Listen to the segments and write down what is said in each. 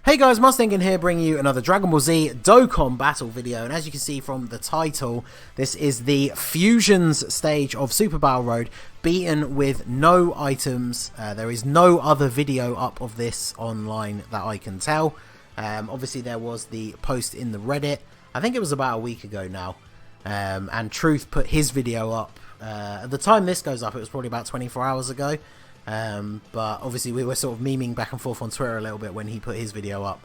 Hey guys, Ningen here, bringing you another Dragon Ball Z Dokkan battle video, and as you can see from the title, this is the Fusions stage of Super Battle Road, beaten with no items. There is no other video up of this online that I can tell. Obviously there was the post in the Reddit, I think it was about a week ago now, and Truth put his video up. At the time this goes up, it was probably about 24 hours ago. But obviously we were sort of memeing back and forth on Twitter a little bit when he put his video up.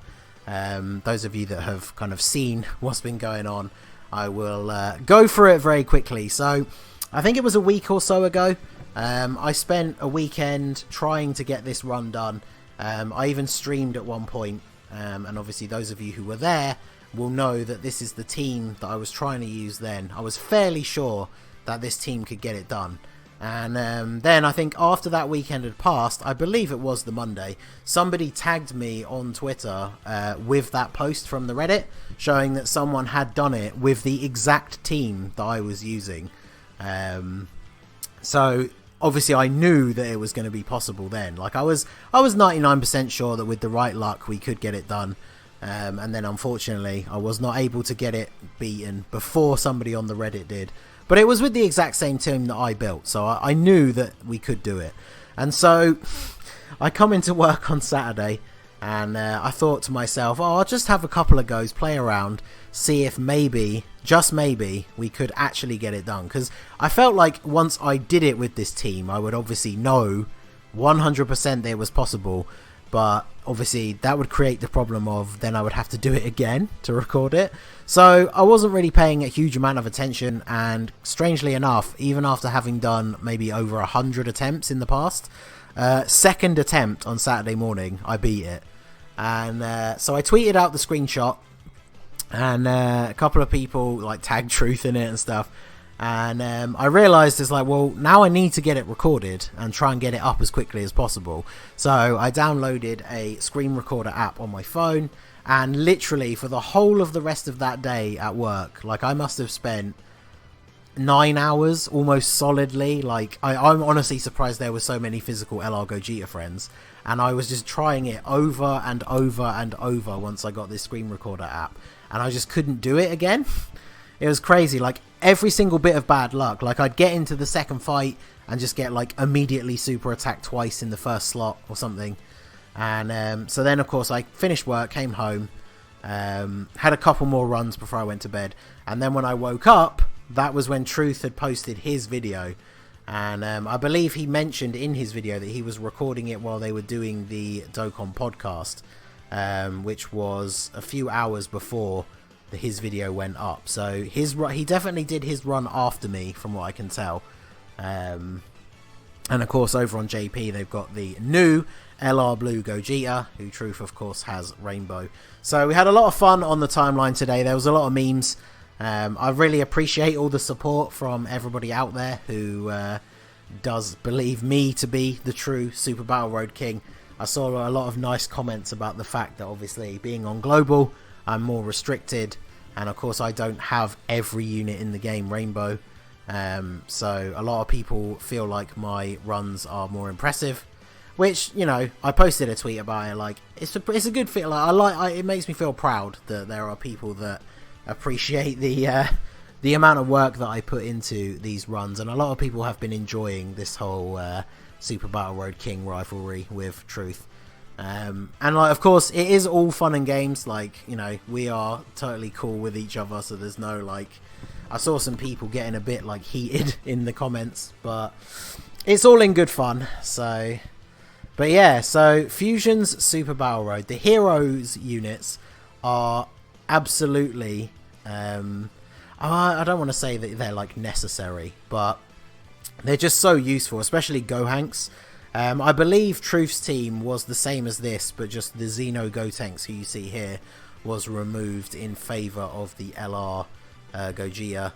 Those of you that have kind of seen what's been going on, I will go through it very quickly. So I think it was a week or so ago. I spent a weekend trying to get this run done. I even streamed at one point, and obviously those of you who were there will know that this is the team that I was trying to use then. I was fairly sure that this team could get it done. And then I think after that weekend had passed, I believe it was the Monday, somebody tagged me on Twitter with that post from the Reddit showing that someone had done it with the exact team that I was using. So obviously I knew that it was going to be possible then. Like I was 99% sure that with the right luck we could get it done. And then unfortunately I was not able to get it beaten before somebody on the Reddit did. But it was with the exact same team that I built, so I knew that we could do it. And so I come into work on Saturday, and I thought to myself, oh, I'll just have a couple of goes, play around, see if maybe, just maybe, we could actually get it done. Because I felt like once I did it with this team, I would obviously know 100% that it was possible. But obviously that would create the problem of then I would have to do it again to record it. So I wasn't really paying a huge amount of attention, and strangely enough, even after having done maybe over 100 attempts in the past, second attempt on Saturday morning I beat it. And so I tweeted out the screenshot, and a couple of people like tagged Truth in it and stuff. And I realised it's like, well, now I need to get it recorded and try and get it up as quickly as possible. So I downloaded a screen recorder app on my phone, and literally for the whole of the rest of that day at work, like I must have spent 9 hours almost solidly. Like I'm honestly surprised there were so many physical LR Gogeta friends, and I was just trying it over and over and over once I got this screen recorder app, and I just couldn't do it again. It was crazy, like every single bit of bad luck. Like I'd get into the second fight and just get like immediately super attacked twice in the first slot or something. And so then of course I finished work, came home, had a couple more runs before I went to bed. And then when I woke up, that was when Truth had posted his video. And I believe he mentioned in his video that he was recording it while they were doing the Dokkan podcast, which was a few hours before his video went up. So he definitely did his run after me from what I can tell. And of course over on JP they've got the new LR Blue Gogeta, who Truth of course has Rainbow. So we had a lot of fun on the timeline today. There was a lot of memes. I really appreciate all the support from everybody out there who does believe me to be the true Super Battle Road King. I saw a lot of nice comments about the fact that obviously being on Global I'm more restricted, and of course I don't have every unit in the game Rainbow, so a lot of people feel like my runs are more impressive, which, you know, I posted a tweet about it. Like it's a good feel. Like it makes me feel proud that there are people that appreciate the amount of work that I put into these runs, and a lot of people have been enjoying this whole Super Battle Road King rivalry with Truth. And like, of course, it is all fun and games. Like, you know, we are totally cool with each other, so there's no like. I saw some people getting a bit like heated in the comments, but it's all in good fun. So, but yeah, so Fusions Super Battle Road, the heroes units are absolutely. I don't want to say that they're like necessary, but they're just so useful, especially Gohanks. I believe Truth's team was the same as this, but just the Xeno Gotenks who you see here was removed in favour of the LR Gogeta.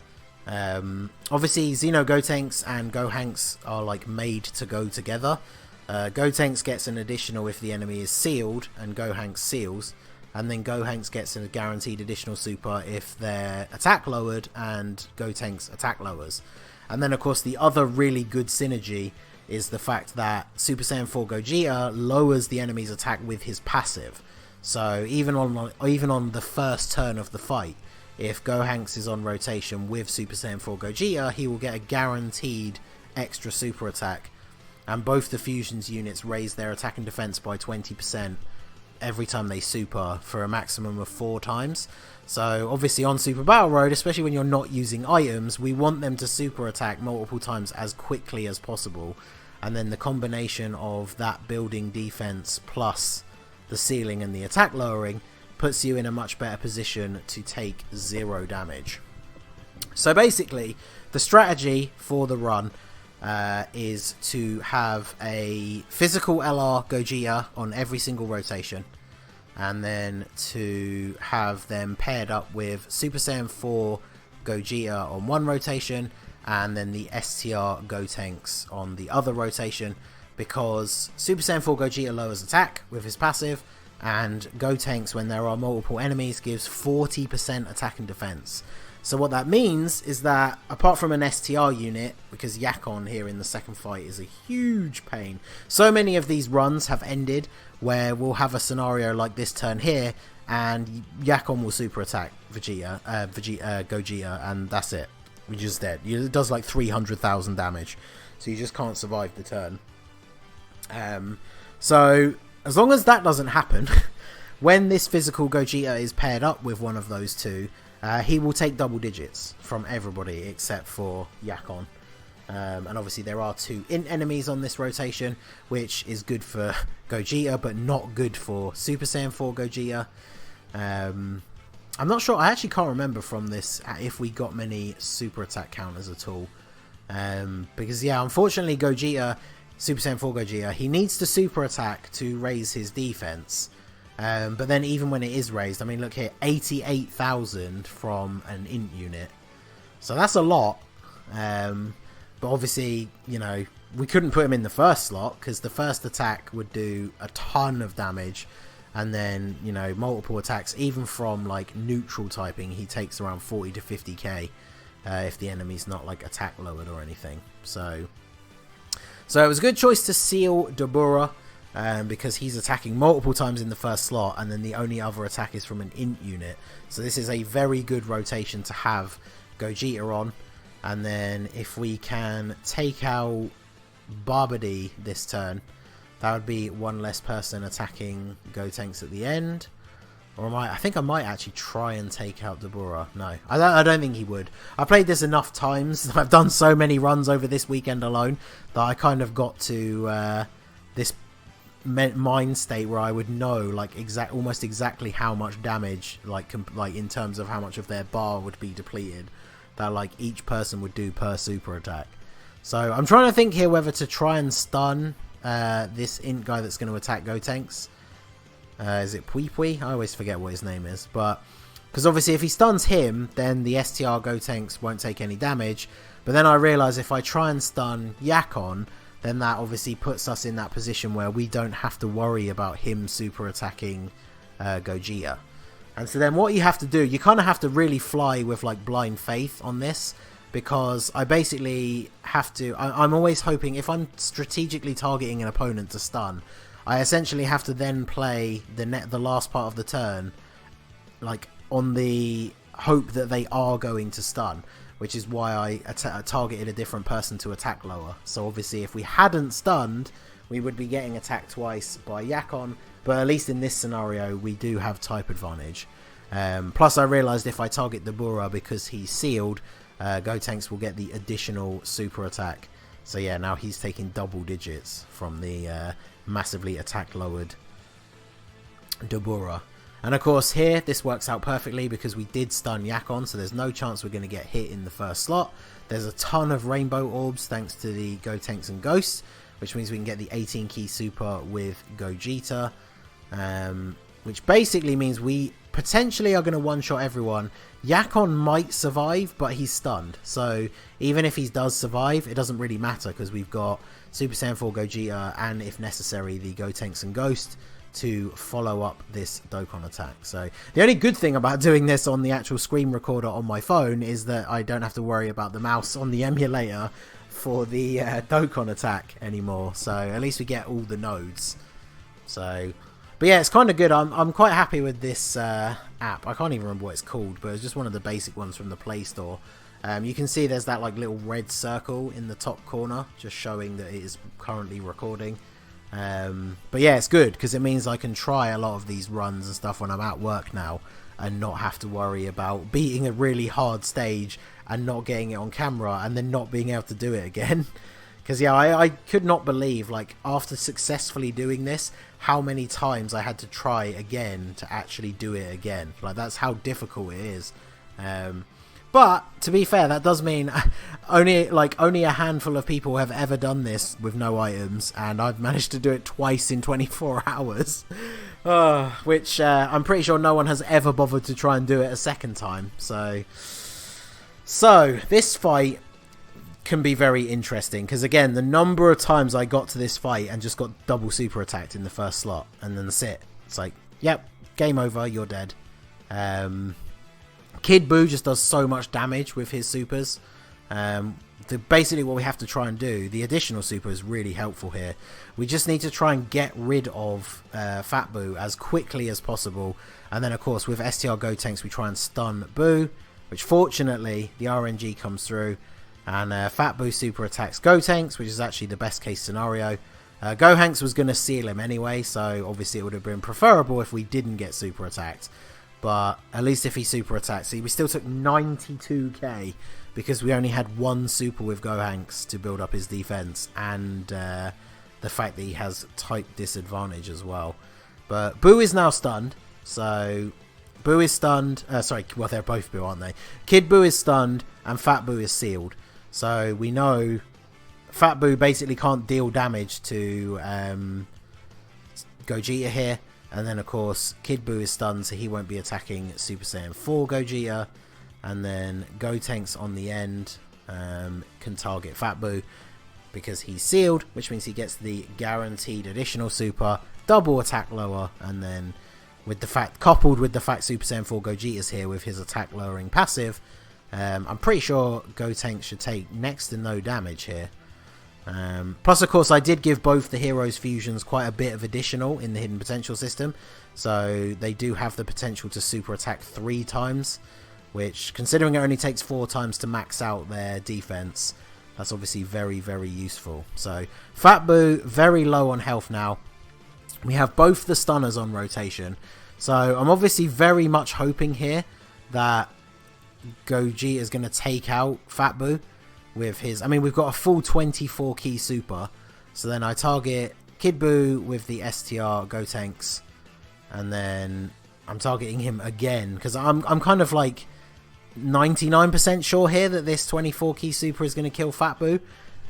Obviously Xeno Gotenks and Gohanks are like made to go together. Gotenks gets an additional if the enemy is sealed, and Gohanks seals, and then Gohanks gets a guaranteed additional super if their attack lowered and Gotenks attack lowers. And then of course the other really good synergy is the fact that Super Saiyan 4 Gogeta lowers the enemy's attack with his passive. So even on the first turn of the fight, if Gohanks is on rotation with Super Saiyan 4 Gogeta, he will get a guaranteed extra super attack, and both the fusions units raise their attack and defense by 20% every time they super for a maximum of 4 times. So obviously on Super Battle Road, especially when you're not using items, we want them to super attack multiple times as quickly as possible, and then the combination of that building defense plus the ceiling and the attack lowering puts you in a much better position to take 0 damage. So basically the strategy for the run is to have a physical LR Gogeta on every single rotation, and then to have them paired up with Super Saiyan 4 Gogeta on one rotation, and then the STR Gotenks on the other rotation, because Super Saiyan 4 Gogeta lowers attack with his passive, and Gotenks, when there are multiple enemies, gives 40% attack and defense. So what that means is that, apart from an STR unit, because Yakon here in the second fight is a huge pain, so many of these runs have ended where we'll have a scenario like this turn here, and Yakon will super attack Gogeta, and that's it. We're just dead. It does like 300,000 damage, so you just can't survive the turn. So as long as that doesn't happen, when this physical Gogeta is paired up with one of those two, he will take double digits from everybody except for Yakon. And obviously there are 2 int enemies on this rotation, which is good for Gogeta but not good for Super Saiyan 4 Gogeta. I'm not sure, I actually can't remember from this if we got many super attack counters at all. Because yeah, unfortunately Gogeta, Super Saiyan 4 Gogeta, he needs to super attack to raise his defense. But then even when it is raised, I mean look here, 88,000 from an int unit. So that's a lot. But obviously, you know, we couldn't put him in the first slot because the first attack would do a ton of damage. And then, you know, multiple attacks, even from like neutral typing, he takes around 40 to 50k if the enemy's not like attack lowered or anything. So it was a good choice to seal Dabura, because he's attacking multiple times in the first slot, and then the only other attack is from an int unit. So this is a very good rotation to have Gogeta on. And then if we can take out Barbady this turn, that would be one less person attacking Gotenks at the end. Or I think I might actually try and take out Dabura. No, I don't think he would. I played this enough times. I've done so many runs over this weekend alone that I kind of got to this mind state where I would know like almost exactly how much damage, like in terms of how much of their bar would be depleted, that like each person would do per super attack. So I'm trying to think here whether to try and stun this int guy that's going to attack Gotenks. Is it Pui Pui? I always forget what his name is, but because obviously if he stuns him, then the STR Gotenks won't take any damage. But then I realise if I try and stun Yakon, then that obviously puts us in that position where we don't have to worry about him super attacking Gogeta. And so then what you have to do, you kind of have to really fly with like blind faith on this, because I basically have to, I'm always hoping, if I'm strategically targeting an opponent to stun, I essentially have to then play the last part of the turn like on the hope that they are going to stun, which is why I targeted a different person to attack lower. So obviously if we hadn't stunned, we would be getting attacked twice by Yakon, but at least in this scenario we do have type advantage. Plus I realised if I target Dabura because he's sealed, Gotenks will get the additional super attack. So yeah, now he's taking double digits from the massively attack lowered Dabura. And of course here this works out perfectly because we did stun Yakon, so there's no chance we're going to get hit in the first slot. There's a ton of rainbow orbs thanks to the Gotenks and Ghosts, which means we can get the 18 key super with Gogeta, which basically means we potentially are going to one-shot everyone. Yakon might survive, but he's stunned, so even if he does survive, it doesn't really matter because we've got Super Saiyan 4 Gogeta and, if necessary, the Gotenks and Ghost to follow up this Dokkan attack. So the only good thing about doing this on the actual screen recorder on my phone is that I don't have to worry about the mouse on the emulator for the Dokkan attack anymore, so at least we get all the nodes. So, but But yeah, it's kind of good. I'm quite happy with this app. I can't even remember what it's called, but it's just one of the basic ones from the Play Store. You can see there's that like little red circle in the top corner, just showing that it is currently recording. But yeah, it's good because it means I can try a lot of these runs and stuff when I'm at work now, and not have to worry about beating a really hard stage and not getting it on camera and then not being able to do it again. Because yeah, I could not believe, like, after successfully doing this, how many times I had to try again to actually do it again. Like, that's how difficult it is. But to be fair, that does mean only a handful of people have ever done this with no items, and I've managed to do it twice in 24 hours. Which I'm pretty sure no one has ever bothered to try and do it a second time. So this fight can be very interesting, because again, the number of times I got to this fight and just got double super attacked in the first slot, and then that's it. It's like, yep, game over, you're dead. Kid Buu just does so much damage with his supers. Basically what we have to try and do, the additional super is really helpful here. We just need to try and get rid of Fat Buu as quickly as possible, and then of course with STR Gotenks we try and stun Buu, which fortunately the RNG comes through, and Fat Buu super attacks Gotenks, which is actually the best case scenario. Gohanks was going to seal him anyway, so obviously it would have been preferable if we didn't get super attacked. But at least if he super attacks, see, we still took 92k because we only had one super with Gohanks to build up his defense, and the fact that he has type disadvantage as well. But Buu is now stunned, so Buu is stunned. Sorry, well, they're both Buu, aren't they? Kid Buu is stunned and Fat Buu is sealed. So we know Fat Buu basically can't deal damage to Gogeta here. And then, of course, Kid Buu is stunned, so he won't be attacking Super Saiyan 4 Gogeta. And then Gotenks on the end can target Fat Buu because he's sealed, which means he gets the guaranteed additional super, double attack lower, and then with the fact, coupled with the fact Super Saiyan 4 Gogeta's here with his attack lowering passive, I'm pretty sure Gotenks should take next to no damage here. Plus, of course, I did give both the heroes' fusions quite a bit of additional in the hidden potential system, so they do have the potential to super attack 3 times, which, considering it only takes 4 times to max out their defense, that's obviously very, very useful. So Fat Buu very low on health now. We have both the stunners on rotation, so I'm obviously very much hoping here that Gogeta is going to take out Fat Buu with his, I mean, we've got a full 24 key super, so then I target Kid Buu with the STR Gotenks, and then I'm targeting him again because I'm kind of like 99% sure here that this 24 key super is going to kill Fat Buu,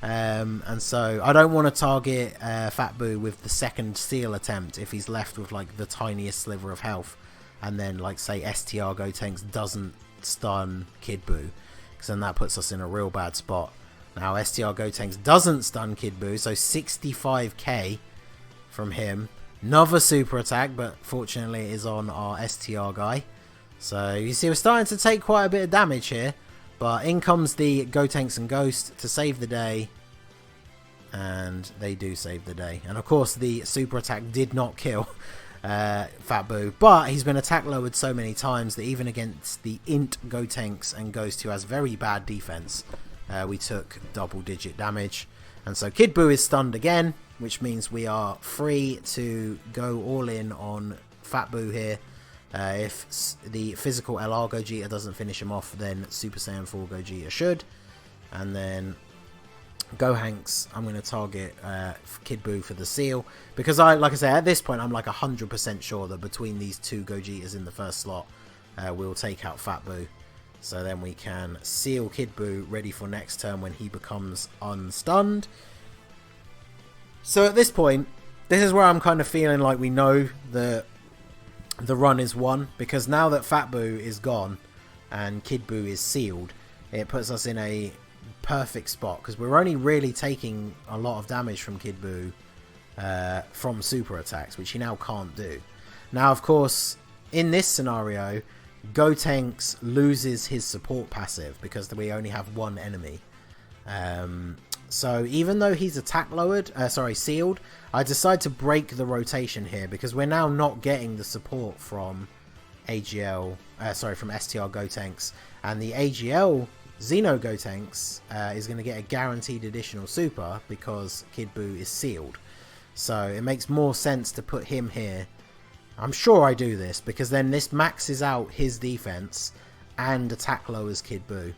and so I don't want to target Fat Buu with the second seal attempt if he's left with like the tiniest sliver of health, and then like say STR Gotenks doesn't stun Kid Buu, because then that puts us in a real bad spot. Now STR Gotenks doesn't stun Kid Buu, so 65k from him. Another super attack, but fortunately it is on our STR guy. So you see we're starting to take quite a bit of damage here, but in comes the Gotenks and Ghost to save the day, and they do save the day. And of course the super attack did not kill Fat Buu, but he's been attack lowered so many times that even against the Int Gotenks and Ghost, who has very bad defense, we took double digit damage. And so Kid Buu is stunned again, which means we are free to go all in on Fat Buu here. If the physical LR Gogeta doesn't finish him off, then Super Saiyan 4 Gogeta should. And then Gohanks, I'm going to target Kid Buu for the seal, because like I say, at this point I'm like 100% sure that between these 2 Gogetas in the first slot, we'll take out Fat Buu. So then we can seal Kid Buu ready for next turn when he becomes unstunned. So at this point, this is where I'm kind of feeling like we know that the run is won, because now that Fat Buu is gone and Kid Buu is sealed, it puts us in a perfect spot, because we're only really taking a lot of damage from Kid Buu from super attacks, which he now can't do. Now, of course, in this scenario, Gotenks loses his support passive because we only have one enemy. So even though he's attack lowered, sealed, I decide to break the rotation here because we're now not getting the support from AGL, from STR Gotenks, and the AGL Xeno Gotenks is going to get a guaranteed additional super because Kid Buu is sealed. So it makes more sense to put him here. I'm sure I do this because then this maxes out his defense and attack lowers Kid Buu.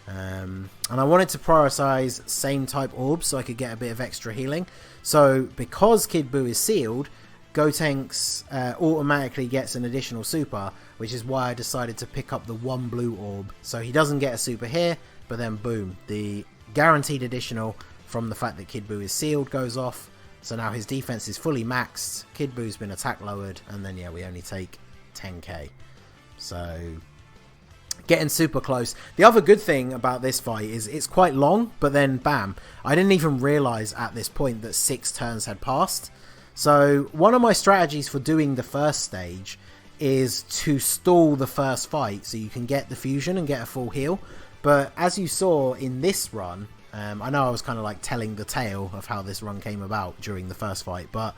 And I wanted to prioritize same type orbs so I could get a bit of extra healing. So because Kid Buu is sealed, Gotenks automatically gets an additional super, which is why I decided to pick up the one blue orb. So he doesn't get a super here, but then boom, the guaranteed additional from the fact that Kid Buu is sealed goes off. So now his defense is fully maxed, Kid Buu's been attack lowered, and then yeah, we only take 10k. So getting super close. The other good thing about this fight is it's quite long, but then bam, I didn't even realize at this point that 6 turns had passed. So one of my strategies for doing the first stage is to stall the first fight so you can get the fusion and get a full heal. But as you saw in this run, I know I was kind of like telling the tale of how this run came about during the first fight, but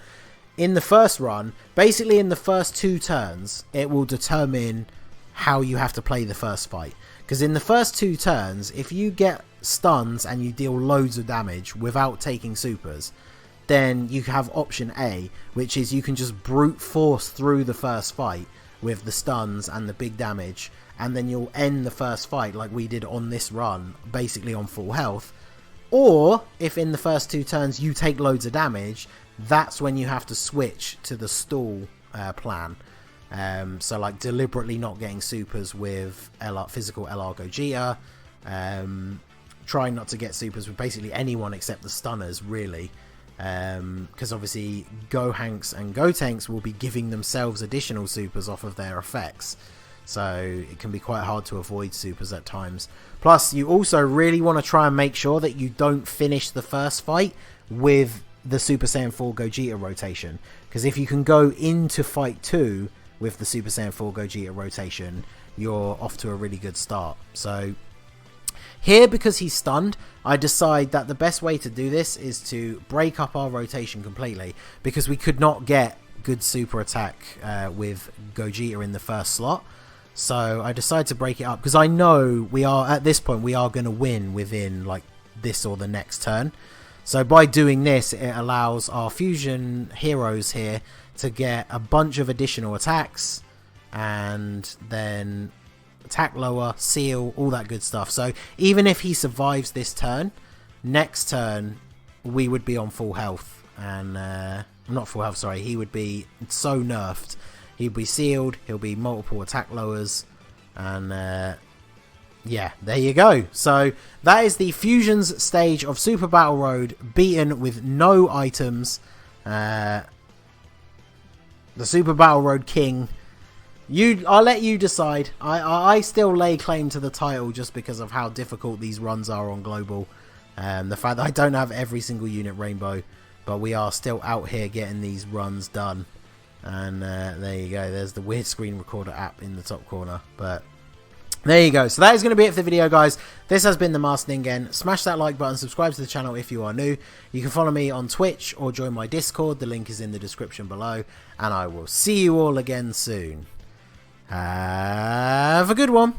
in the first run, basically in the first 2 turns, it will determine how you have to play the first fight. Because in the first 2 turns, if you get stuns and you deal loads of damage without taking supers, then you have option A, which is you can just brute force through the first fight with the stuns and the big damage, and then you'll end the first fight like we did on this run, basically on full health. Or if in the first 2 turns you take loads of damage, that's when you have to switch to the stall plan. So like deliberately not getting supers with physical LR Gogeta, trying not to get supers with basically anyone except the stunners, really. Because obviously Gohanks and Gotenks will be giving themselves additional supers off of their effects, so it can be quite hard to avoid supers at times. Plus you also really want to try and make sure that you don't finish the first fight with the Super Saiyan 4 Gogeta rotation, because if you can go into fight 2 with the Super Saiyan 4 Gogeta rotation, you're off to a really good start. So here, because he's stunned, I decide that the best way to do this is to break up our rotation completely, because we could not get good super attack with Gogeta in the first slot. So I decide to break it up, because I know we are, at this point, we are going to win within like this or the next turn. So by doing this, it allows our fusion heroes here to get a bunch of additional attacks, and then attack lower, seal, all that good stuff. So even if he survives this turn, next turn we would be on full health, and not full health, sorry, he would be so nerfed. He'd be sealed, he'll be multiple attack lowers, and yeah, there you go. So that is the fusions stage of Super Battle Road, beaten with no items. The Super Battle Road King. I'll let you decide. I still lay claim to the title just because of how difficult these runs are on global. The fact that I don't have every single unit rainbow, but we are still out here getting these runs done. And there you go. There's the weird screen recorder app in the top corner. But there you go. So that is going to be it for the video, guys. This has been the Master Ningen. Smash that like button, subscribe to the channel if you are new. You can follow me on Twitch or join my Discord. The link is in the description below. And I will see you all again soon. Have a good one.